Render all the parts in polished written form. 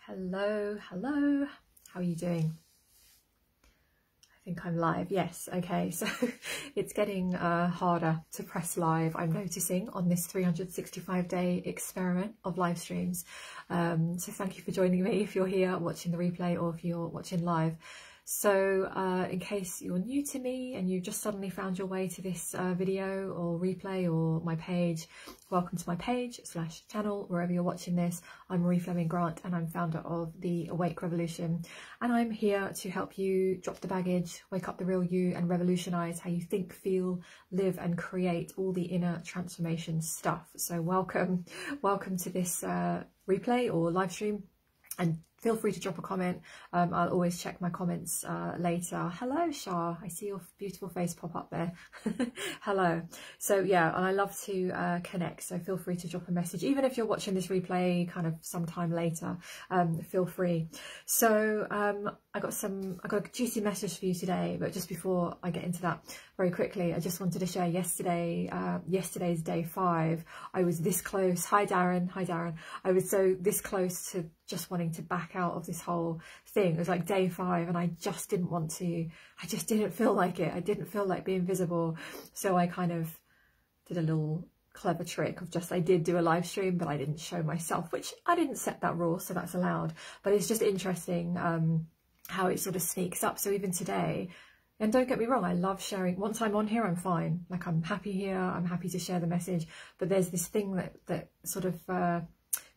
Hello, hello. How are you doing? I think I'm live. Yes, okay. So it's getting harder to press live, I'm noticing, on this 365-day experiment of live streams. So thank you for joining me if you're here watching the replay or if you're watching live. So in case you're new to me and you just suddenly found your way to this video or replay or my page, welcome to my page / channel, wherever you're watching this. I'm Marie Fleming Grant and I'm founder of the Awake Revolution, and I'm here to help you drop the baggage, wake up the real you, and revolutionize how you think, feel, live and create all the inner transformation stuff. So welcome to this replay or live stream, and feel free to drop a comment. I'll always check my comments later. Hello, Shah. I see your beautiful face pop up there. Hello. So yeah, and I love to connect. So feel free to drop a message, even if you're watching this replay kind of sometime later. Feel free. So I got a juicy message for you today, but just before I get into that, very quickly, I just wanted to share yesterday's day 5. I was this close. Hi Darren. Hi Darren. I was so this close to just wanting to back out of this whole thing. It was like day 5 and I just didn't want to. I just didn't feel like it. I didn't feel like being visible. So I kind of did a little clever trick of I did do a live stream, but I didn't show myself, which I didn't set that rule, so that's allowed. But it's just interesting how it sort of sneaks up. So even today, and don't get me wrong, I love sharing. Once I'm on here, I'm fine. Like, I'm happy here. I'm happy to share the message. But there's this thing that sort of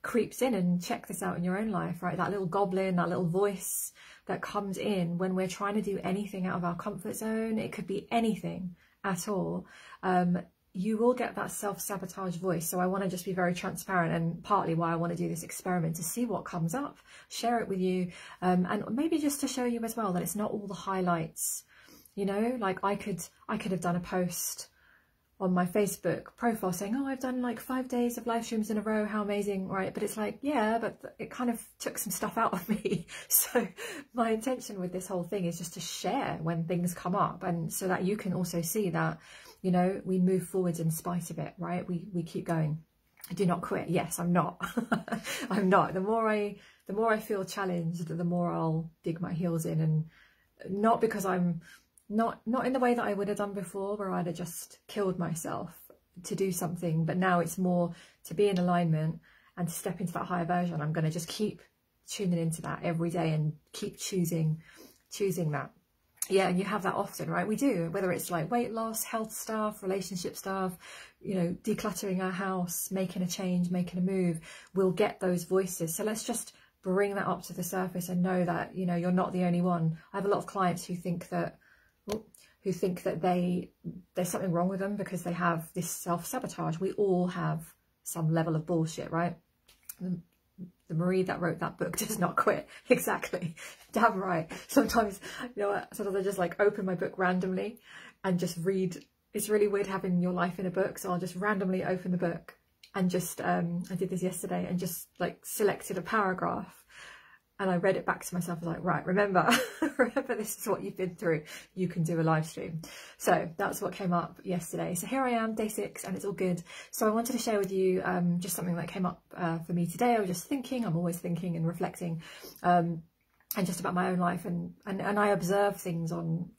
creeps in, and check this out in your own life, right? That little goblin, that little voice that comes in when we're trying to do anything out of our comfort zone. It could be anything at all. You will get that self-sabotage voice. So I want to just be very transparent, and partly why I want to do this experiment, to see what comes up, share it with you, and maybe just to show you as well that it's not all the highlights. You know, like I could have done a post on my Facebook profile saying, oh, I've done like 5 days of live streams in a row, how amazing, right? But it's like, yeah, but it kind of took some stuff out of me. So my intention with this whole thing is just to share when things come up, and so that you can also see that, you know, we move forwards in spite of it, right? We keep going. I do not quit. Yes, I'm not. I'm not. The more I feel challenged, the more I'll dig my heels in, and not because I'm not in the way that I would have done before, where I'd have just killed myself to do something, but now it's more to be in alignment and to step into that higher version. I'm going to just keep tuning into that every day and keep choosing that. Yeah, and you have that often, right? We do, whether it's like weight loss, health stuff, relationship stuff, you know, decluttering our house, making a change, making a move, we'll get those voices. So let's just bring that up to the surface and know that, you know, you're not the only one. I have a lot of clients who think that there's something wrong with them because they have this self-sabotage. We all have some level of bullshit, right? The Marie that wrote that book does not quit. Exactly. Damn right. Sometimes, you know, sometimes I just like open my book randomly and just read. It's really weird having your life in a book. So I'll just randomly open the book and just, I did this yesterday, and just like selected a paragraph. And I read it back to myself. I was like, right, remember, remember, this is what you've been through. You can do a live stream. So that's what came up yesterday. So here I am, day 6, and it's all good. So I wanted to share with you just something that came up for me today. I was just thinking, I'm always thinking and reflecting, and just about my own life. And I observe things on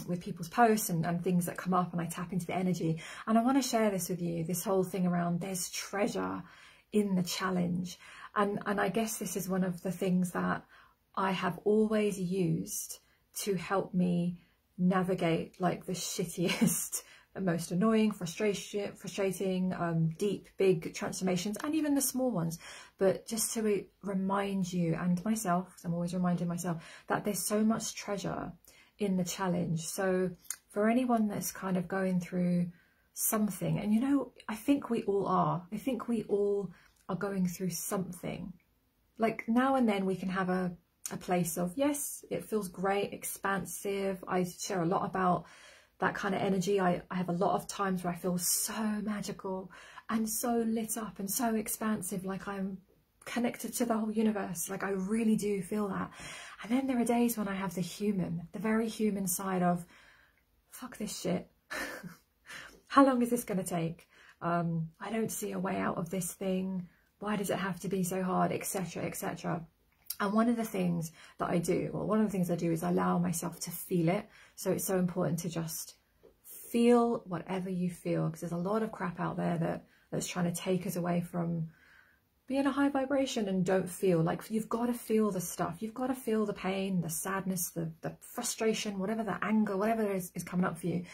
with people's posts and things that come up, and I tap into the energy. And I want to share this with you, this whole thing around there's treasure in the challenge. And I guess this is one of the things that I have always used to help me navigate like the shittiest, the most annoying, frustrating, deep, big transformations, and even the small ones. But just to remind you and myself, 'cause I'm always reminding myself, that there's so much treasure in the challenge. So for anyone that's kind of going through something, and you know, I think we all are. I think we all are going through something. Like now and then we can have a place of, yes, it feels great, expansive. I share a lot about that kind of energy. I have a lot of times where I feel so magical and so lit up and so expansive, like I'm connected to the whole universe. Like I really do feel that. And then there are days when I have the very human side of, fuck this shit. How long is this going to take? I don't see a way out of this thing. Why does it have to be so hard, etc., etc. And one of the things that I do, well, one of the things I do is I allow myself to feel it. So it's so important to just feel whatever you feel, because there's a lot of crap out there that's trying to take us away from being a high vibration and don't feel. Like, you've got to feel the stuff. You've got to feel the pain, the sadness, the frustration, whatever, the anger, whatever is coming up for you.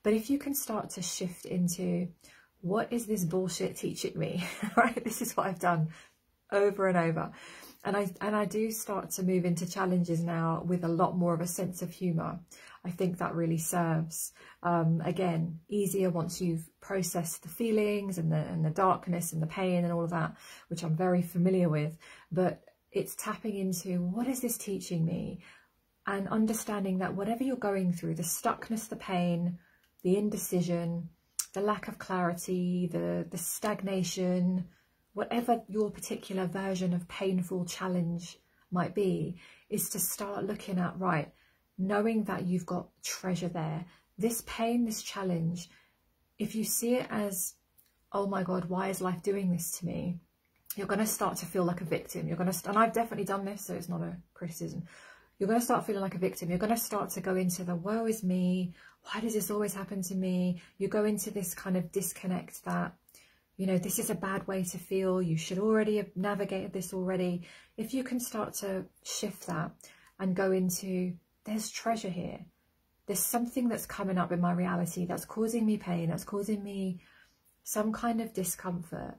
But if you can start to shift into, what is this bullshit teaching me? Right? This is what I've done over and over. And I do start to move into challenges now with a lot more of a sense of humour. I think that really serves. Again, easier once you've processed the feelings and the darkness and the pain and all of that, which I'm very familiar with. But it's tapping into, what is this teaching me? And understanding that whatever you're going through, the stuckness, the pain, the indecision, the lack of clarity, the stagnation, whatever your particular version of painful challenge might be, is to start looking at, right, knowing that you've got treasure there. This pain, this challenge, if you see it as, oh my God, why is life doing this to me? You're going to start to feel like a victim. You're going to, and I've definitely done this, so it's not a criticism. You're going to start feeling like a victim. You're going to start to go into the woe is me. Why does this always happen to me? You go into this kind of disconnect that, you know, this is a bad way to feel. You should already have navigated this already. If you can start to shift that and go into, there's treasure here. There's something that's coming up in my reality that's causing me pain, that's causing me some kind of discomfort.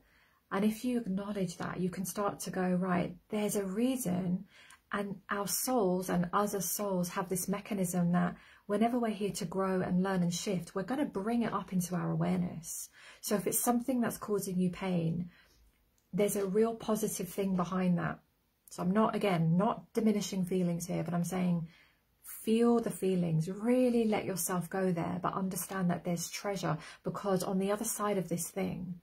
And if you acknowledge that, you can start to go, right, there's a reason. And our souls and us as souls have this mechanism that whenever we're here to grow and learn and shift, we're going to bring it up into our awareness. So if it's something that's causing you pain, there's a real positive thing behind that. So I'm not, again, not diminishing feelings here, but I'm saying feel the feelings, really let yourself go there, but understand that there's treasure, because on the other side of this thing,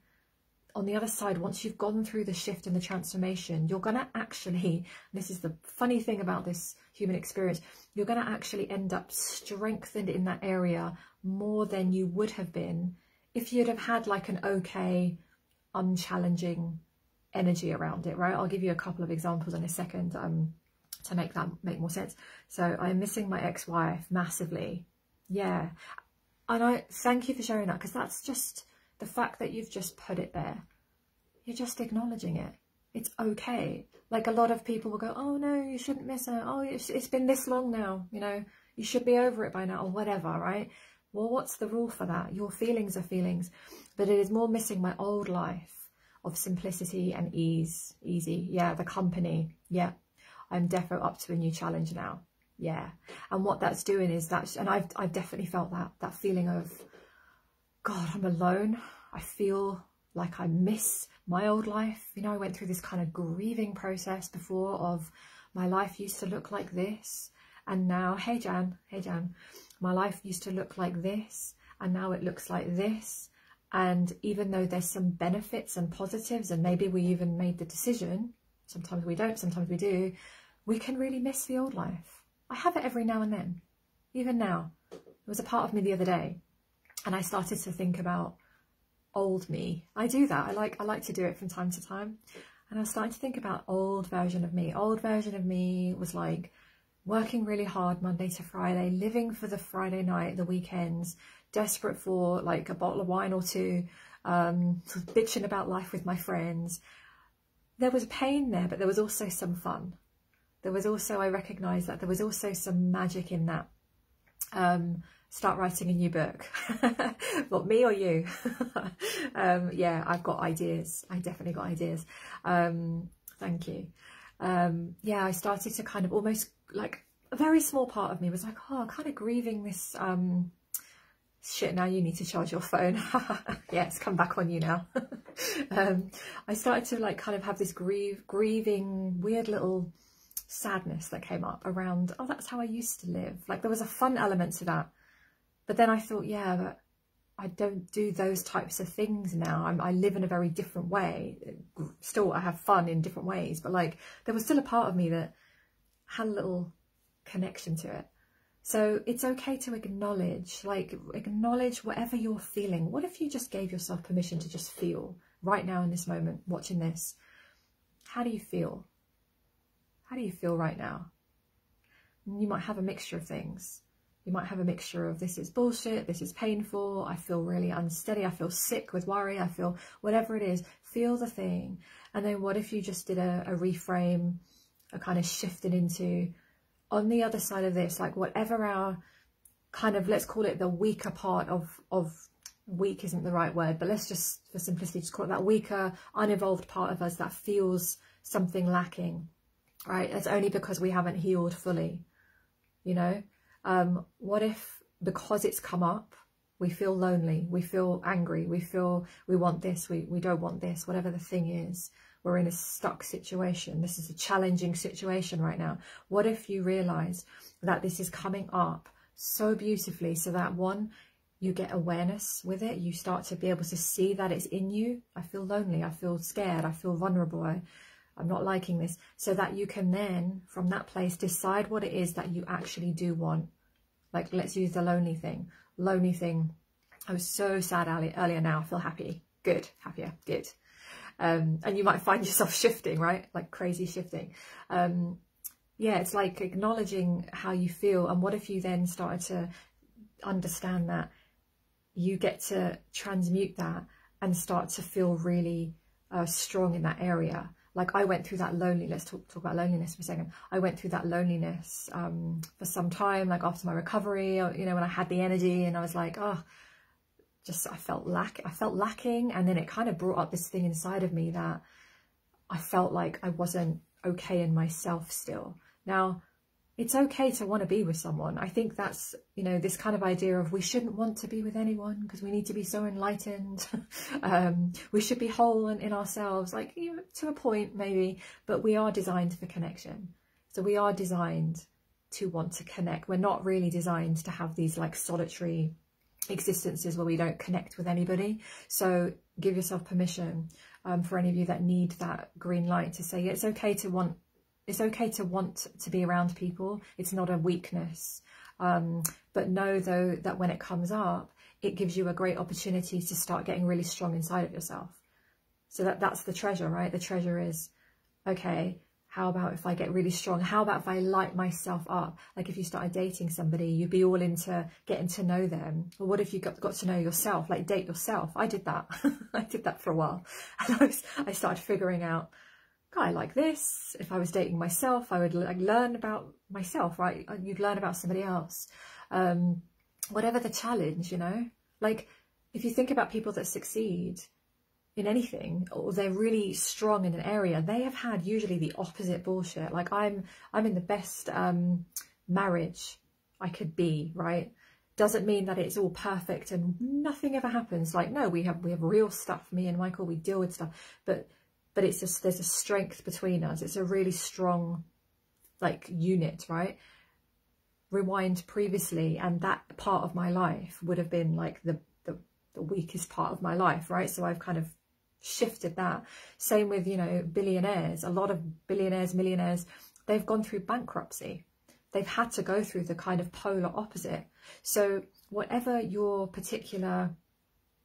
on the other side, once you've gone through the shift and the transformation, you're going to actually, this is the funny thing about this human experience, you're going to actually end up strengthened in that area more than you would have been if you'd have had like an okay, unchallenging energy around it, right? I'll give you a couple of examples in a second to make that make more sense. So I'm missing my ex-wife massively. Yeah. And I thank you for sharing that, because that's just the fact that you've just put it there. You're just acknowledging it. It's okay. Like, a lot of people will go, oh no, you shouldn't miss her. Oh, it's been this long now, you know, you should be over it by now, or whatever, right? Well, what's the rule for that? Your feelings are feelings. But it is more missing my old life of simplicity and ease. Easy. Yeah, the company. Yeah. I'm defo up to a new challenge now. Yeah. And what that's doing is that, and I've definitely felt that feeling of, God, I'm alone. I feel like I miss my old life. You know, I went through this kind of grieving process before of, my life used to look like this. And now, hey Jan, my life used to look like this. And now it looks like this. And even though there's some benefits and positives, and maybe we even made the decision, sometimes we don't, sometimes we do, we can really miss the old life. I have it every now and then. Even now. It was a part of me the other day. And I started to think about old me. I do that. I like to do it from time to time. And I was starting to think about old version of me. Old version of me was like working really hard Monday to Friday, living for the Friday night, the weekends, desperate for like a bottle of wine or two, bitching about life with my friends. There was pain there, but there was also some fun. There was also, I recognised that there was also some magic in that. Start writing a new book. What, me or you? Yeah, I've got ideas. I definitely got ideas. Thank you. Yeah, I started to kind of almost, like, a very small part of me was like, oh, kind of grieving this, shit, now you need to charge your phone. Yeah, it's come back on you now. I started to like kind of have this grieving, weird little sadness that came up around, oh, that's how I used to live. Like, there was a fun element to that. But then I thought, yeah, but I don't do those types of things now. I live in a very different way. Still, I have fun in different ways. But like, there was still a part of me that had a little connection to it. So it's okay to acknowledge, like, acknowledge whatever you're feeling. What if you just gave yourself permission to just feel right now in this moment, watching this? How do you feel? How do you feel right now? And you might have a mixture of things. You might have a mixture of, this is bullshit, this is painful, I feel really unsteady, I feel sick with worry, I feel whatever it is. Feel the thing. And then what if you just did a reframe, a kind of shifted into, on the other side of this, like whatever our kind of, let's call it the weaker part of weak isn't the right word, but let's just, for simplicity, just call it that weaker, unevolved part of us that feels something lacking, right? It's only because we haven't healed fully, you know? What if, because it's come up, we feel lonely, we feel angry, we feel we want this, we don't want this, whatever the thing is, we're in a stuck situation, this is a challenging situation right now. What if you realize that this is coming up so beautifully, so that one, you get awareness with it, you start to be able to see that it's in you. I feel lonely, I feel scared, I feel vulnerable, I'm not liking this, so that you can then, from that place, decide what it is that you actually do want. Like, let's use the lonely thing. Lonely thing. I was so sad earlier, now I feel happy. Good. Happier. Good. And you might find yourself shifting, right? Like crazy shifting. Yeah, it's like acknowledging how you feel. And what if you then started to understand that you get to transmute that and start to feel really strong in that area. Like I went through that loneliness, talk about loneliness for a second. I went through that loneliness for some time, like after my recovery, you know, when I had the energy and I was like, oh, just, I felt lacking. And then it kind of brought up this thing inside of me that I felt like I wasn't okay in myself still. Now, it's okay to want to be with someone. I think that's, you know, this kind of idea of we shouldn't want to be with anyone because we need to be so enlightened. We should be whole in ourselves, like, you know, to a point maybe, but we are designed for connection. So we are designed to want to connect. We're not really designed to have these like solitary existences where we don't connect with anybody. So give yourself permission, for any of you that need that green light, to say it's okay to want. It's okay to want to be around people. It's not a weakness. But know, though, that when it comes up, it gives you a great opportunity to start getting really strong inside of yourself. So that's the treasure, right? The treasure is, okay, how about if I get really strong? How about if I light myself up? Like if you started dating somebody, you'd be all into getting to know them. Or what if you got to know yourself, like date yourself? I did that. I did that for a while. And I started figuring out, I like this. If I was dating myself, I would like learn about myself, right? You'd learn about somebody else. Whatever the challenge, you know, like if you think about people that succeed in anything, or they're really strong in an area, they have had usually the opposite bullshit. Like I'm in the best marriage I could be, right? Doesn't mean that it's all perfect and nothing ever happens. Like, no, we have real stuff. Me and Michael, we deal with stuff, but it's just, there's a strength between us. It's a really strong, like, unit, right? Rewind previously, and that part of my life would have been like the weakest part of my life, right? So I've kind of shifted that. Same with, you know, billionaires. A lot of billionaires, millionaires, they've gone through bankruptcy. They've had to go through the kind of polar opposite. So whatever your particular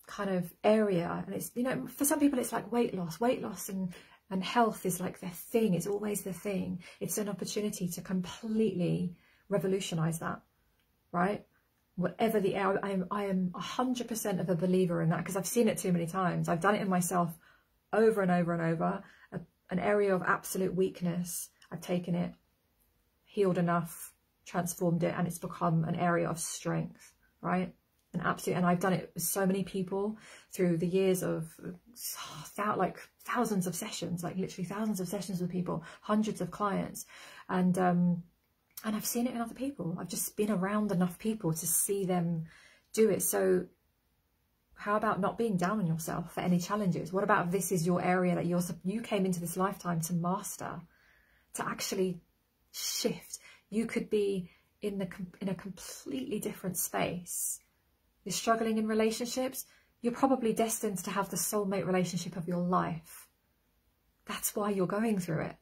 kind of area, and it's, you know, for some people it's like weight loss and health is like their thing. It's always the thing. It's an opportunity to completely revolutionize that, right? Whatever the area, I am 100% of a believer in that, because I've seen it too many times. I've done it in myself over and over and over. An area of absolute weakness, I've taken it, healed enough, transformed it, and it's become an area of strength, right? And I've done it with so many people through the years of like thousands of sessions, like literally thousands of sessions with people, hundreds of clients, and I've seen it in other people. I've just been around enough people to see them do it. So how about not being down on yourself for any challenges? What about if this is your area that you came into this lifetime to master, to actually shift? You could be in a completely different space. You're struggling in relationships, you're probably destined to have the soulmate relationship of your life. That's why you're going through it.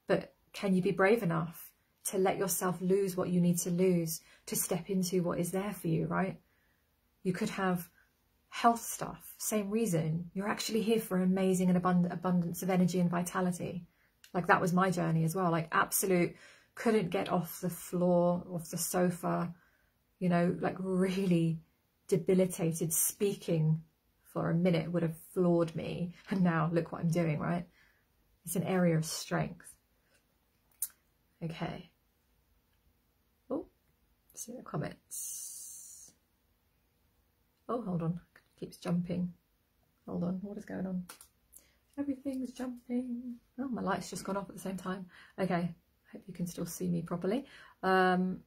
But can you be brave enough to let yourself lose what you need to lose to step into what is there for you, right? You could have health stuff, same reason. You're actually here for an amazing and abundance of energy and vitality. Like that was my journey as well. Like absolute, couldn't get off the floor, off the sofa, you know, like really debilitated. Speaking for a minute would have floored me. And now look what I'm doing, right? It's an area of strength. Okay. Oh, see the comments. Oh, hold on. It keeps jumping. Hold on. What is going on? Everything's jumping. Oh, my light's just gone off at the same time. Okay. Hope you can still see me properly. I'm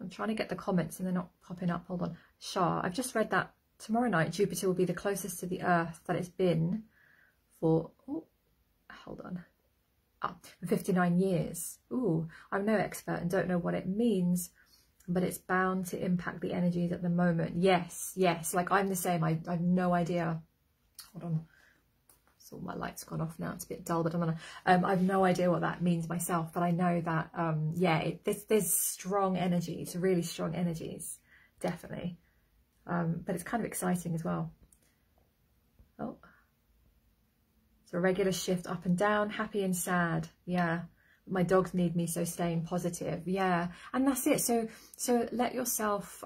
trying to get the comments and they're not popping up. Hold on. Shah, I've just read that tomorrow night Jupiter will be the closest to the Earth that it's been for, oh, hold on, for 59 years. Ooh, I'm no expert and don't know what it means, but it's bound to impact the energies at the moment. Yes, yes, like I'm the same. I have no idea. Hold on. So my light's gone off now. It's a bit dull, but I'm gonna. I have no idea what that means myself, but I know that yeah, there's strong energies, really strong energies, definitely. But it's kind of exciting as well. Oh, so a regular shift up and down, happy and sad. Yeah, my dogs need me, so staying positive. Yeah, and that's it. So let yourself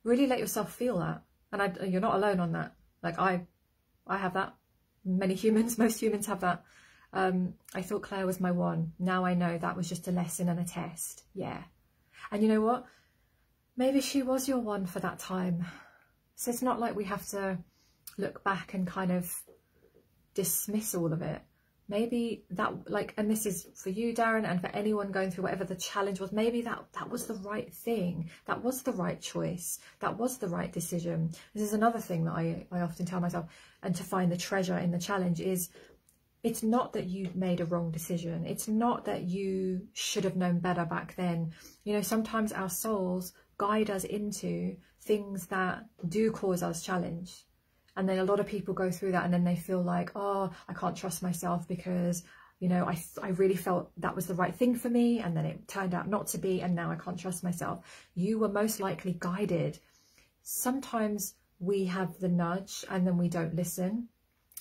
really let yourself feel that, and you're not alone on that. Like I have that. Many humans, most humans have that. I thought Claire was my one. Now I know that was just a lesson and a test. Yeah. And you know what? Maybe she was your one for that time. So it's not like we have to look back and kind of dismiss all of it. Maybe that, like, and this is for you, Darren, and for anyone going through whatever the challenge was, maybe that was the right thing. That was the right choice. That was the right decision. This is another thing that I often tell myself, and to find the treasure in the challenge is, it's not that you made a wrong decision. It's not that you should have known better back then. You know, sometimes our souls guide us into things that do cause us challenge. And then a lot of people go through that and then they feel like, oh, I can't trust myself because, you know, I really felt that was the right thing for me. And then it turned out not to be. And now I can't trust myself. You were most likely guided. Sometimes we have the nudge and then we don't listen.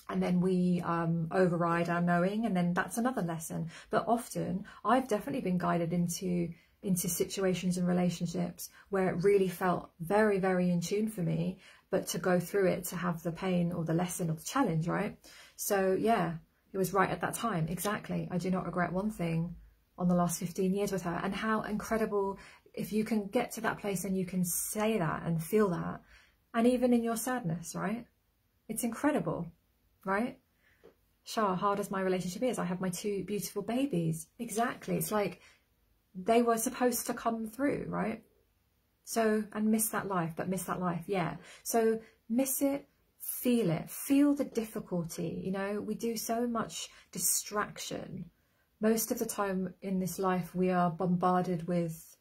And then we override our knowing. And then that's another lesson. But often I've definitely been guided into situations and relationships where it really felt very, very in tune for me. But to go through it, to have the pain or the lesson or the challenge, right? So yeah, it was right at that time. Exactly. I do not regret one thing on the last 15 years with her. And how incredible if you can get to that place and you can say that and feel that. And even in your sadness, right? It's incredible, right? Shah, hard as my relationship is, I have my 2 beautiful babies. Exactly. It's like they were supposed to come through, right? So, and miss that life, but miss that life, yeah. So miss it, feel the difficulty, you know. We do so much distraction. Most of the time in this life, we are bombarded with,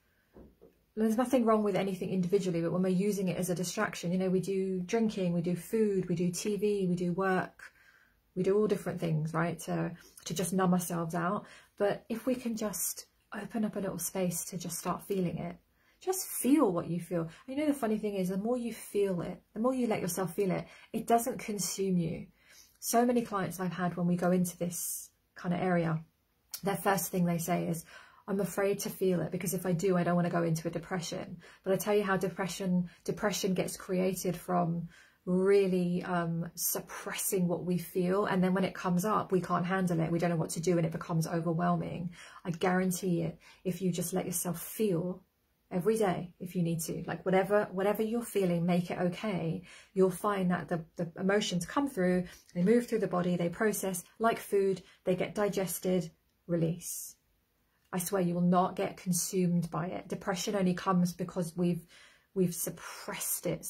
there's nothing wrong with anything individually, but when we're using it as a distraction, you know, we do drinking, we do food, we do TV, we do work, we do all different things, right, to just numb ourselves out. But if we can just open up a little space to just start feeling it, just feel what you feel. And you know, the funny thing is, the more you feel it, the more you let yourself feel it, it doesn't consume you. So many clients I've had when we go into this kind of area, their first thing they say is, I'm afraid to feel it because if I do, I don't want to go into a depression. But I tell you how depression gets created from really suppressing what we feel. And then when it comes up, we can't handle it. We don't know what to do and it becomes overwhelming. I guarantee it, if you just let yourself feel every day, if you need to, like whatever you're feeling, make it okay. You'll find that the emotions come through, they move through the body, they process like food, they get digested, release. I swear you will not get consumed by it. Depression only comes because we've suppressed it,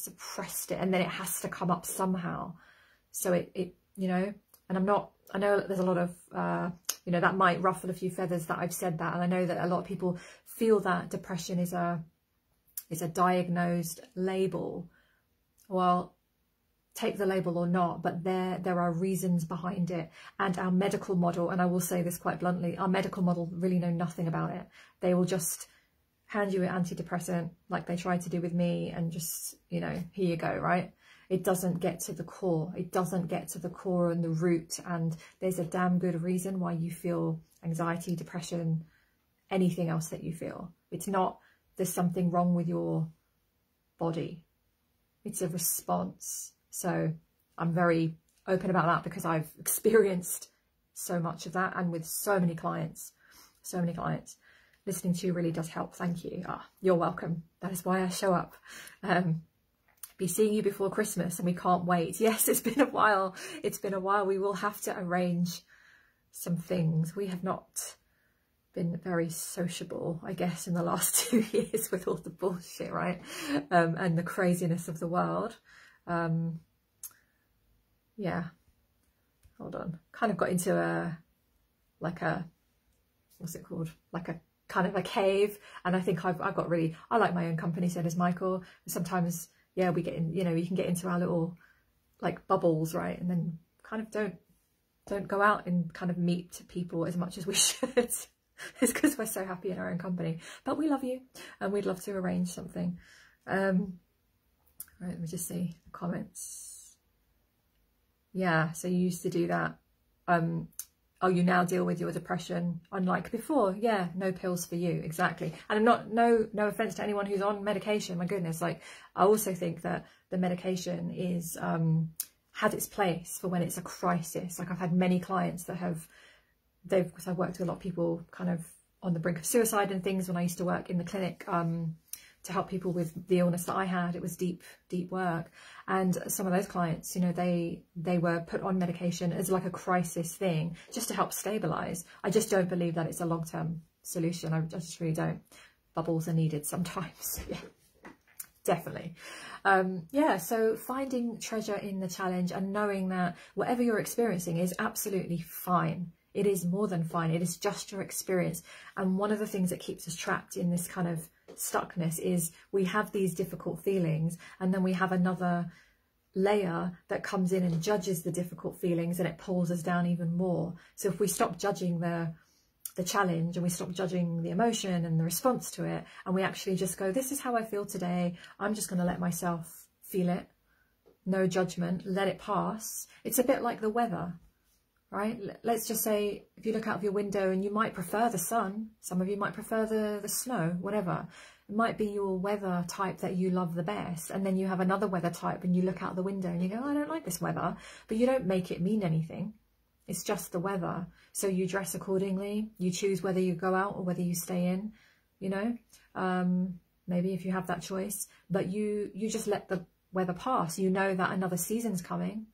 and then it has to come up somehow. So it you know, and I know there's a lot of, you know, that might ruffle a few feathers that I've said that. And I know that a lot of people feel that depression is a diagnosed label. Well, take the label or not, but there are reasons behind it. And our medical model, and I will say this quite bluntly, our medical model really know nothing about it. They will just hand you an antidepressant like they tried to do with me and just, you know, here you go, right? it doesn't get to the core. It doesn't get to the core and the root. And there's a damn good reason why you feel anxiety, depression, anything else that you feel. It's not there's something wrong with your body. It's a response. So I'm very open about that because I've experienced so much of that, and with so many clients. Listening to you really does help. Thank you. You're welcome. That is why I show up. Be seeing you before Christmas, and we can't wait. Yes, it's been a while. It's been a while. We will have to arrange some things. We have not been very sociable, I guess, in the last 2 years with all the bullshit, right? And the craziness of the world. Yeah. Hold on. Kind of got into what's it called? Like a kind of a cave. And I think I've got really, I like my own company, so does Michael. Sometimes, yeah, we get in, you know, you can get into our little like bubbles, right? And then kind of don't go out and kind of meet people as much as we should. It's because we're so happy in our own company. But we love you, and we'd love to arrange something. Right, let me just see the comments. Yeah, so you used to do that. Oh, you now deal with your depression unlike before. Yeah, no pills for you. Exactly. And I'm not, no offense to anyone who's on medication. My goodness, like, I also think that the medication is had its place for when it's a crisis. Like, I've had many clients that have, because I've worked with a lot of people kind of on the brink of suicide and things when I used to work in the clinic to help people with the illness that I had. It was deep work. And some of those clients, you know, they were put on medication as like a crisis thing just to help stabilize. I just don't believe that it's a long-term solution. I just really don't. Bubbles are needed sometimes. Yeah, definitely. Yeah, so finding treasure in the challenge and knowing that whatever you're experiencing is absolutely fine. It is more than fine. It is just your experience. And one of the things that keeps us trapped in this kind of stuckness is we have these difficult feelings, and then we have another layer that comes in and judges the difficult feelings, and it pulls us down even more. So if we stop judging the challenge, and we stop judging the emotion and the response to it, and we actually just go, this is how I feel today, I'm just going to let myself feel it, no judgment, let it pass. It's a bit like the weather. Right? Let's just say if you look out of your window and you might prefer the sun, some of you might prefer the snow, whatever. It might be your weather type that you love the best. And then you have another weather type and you look out the window and you go, oh, I don't like this weather. But you don't make it mean anything. It's just the weather. So you dress accordingly. You choose whether you go out or whether you stay in, you know, maybe if you have that choice. But you just let the weather pass. You know that another season's coming.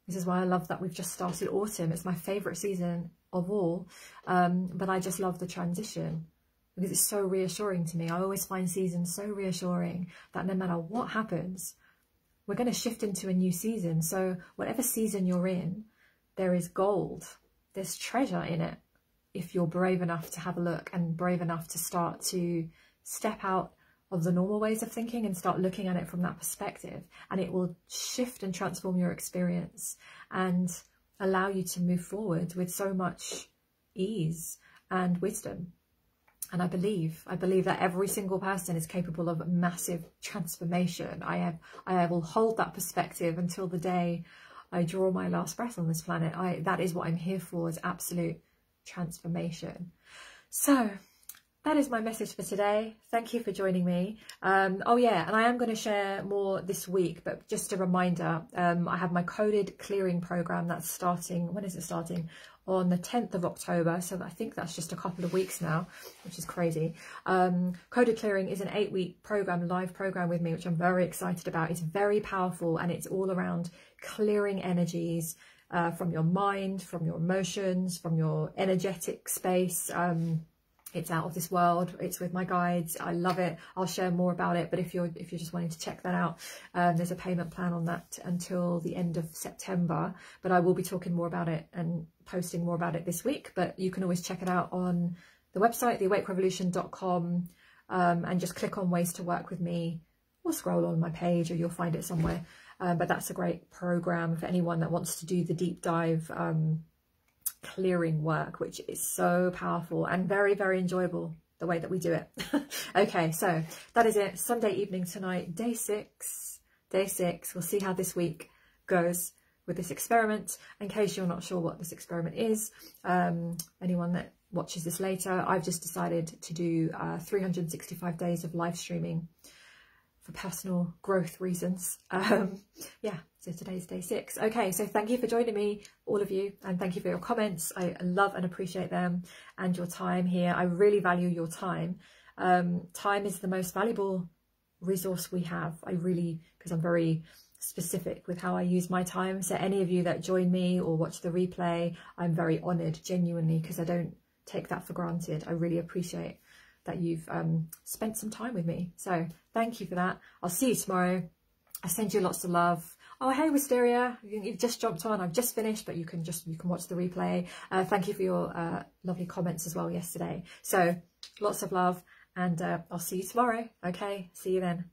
This is why I love that we've just started autumn. It's my favourite season of all. But I just love the transition because it's so reassuring to me. I always find seasons so reassuring that no matter what happens, we're going to shift into a new season. So whatever season you're in, there is gold. There's treasure in it if you're brave enough to have a look and brave enough to start to step out of the normal ways of thinking and start looking at it from that perspective, and it will shift and transform your experience and allow you to move forward with so much ease and wisdom. And I believe that every single person is capable of massive transformation. I will hold that perspective until the day I draw my last breath on this planet. That is what I'm here for, is absolute transformation. So that is my message for today. Thank you for joining me. Oh yeah, and I am going to share more this week, but just a reminder, I have my coded clearing program that's starting. When is it starting? On the 10th of October. So I think that's just a couple of weeks now, which is crazy. Coded clearing is an 8-week program, live program with me, which I'm very excited about. It's very powerful, and it's all around clearing energies from your mind, from your emotions, from your energetic space. It's out of this world. It's with my guides. I love it. I'll share more about it. But if you're just wanting to check that out, there's a payment plan on that until the end of September. But I will be talking more about it and posting more about it this week. But you can always check it out on the website, theawakerevolution.com, and just click on ways to work with me, or scroll on my page, or you'll find it somewhere. But that's a great program for anyone that wants to do the deep dive clearing work, which is so powerful and very, very enjoyable the way that we do it. Okay, so that is it. Sunday evening tonight, day 6. day 6. We'll see how this week goes with this experiment. In case you're not sure what this experiment is, anyone that watches this later, I've just decided to do 365 days of live streaming for personal growth reasons. Yeah, so today's day 6. Okay, so thank you for joining me, all of you, and thank you for your comments. I love and appreciate them, and your time here. I really value your time. Time is the most valuable resource we have. I really, because I'm very specific with how I use my time. So any of you that join me or watch the replay, I'm very honoured, genuinely, because I don't take that for granted. I really appreciate that you've spent some time with me. So thank you for that. I'll see you tomorrow. I send you lots of love. Oh, hey Wisteria, you've just jumped on. I've just finished, but you can watch the replay. Thank you for your lovely comments as well yesterday. So lots of love, and I'll see you tomorrow. Okay, see you then.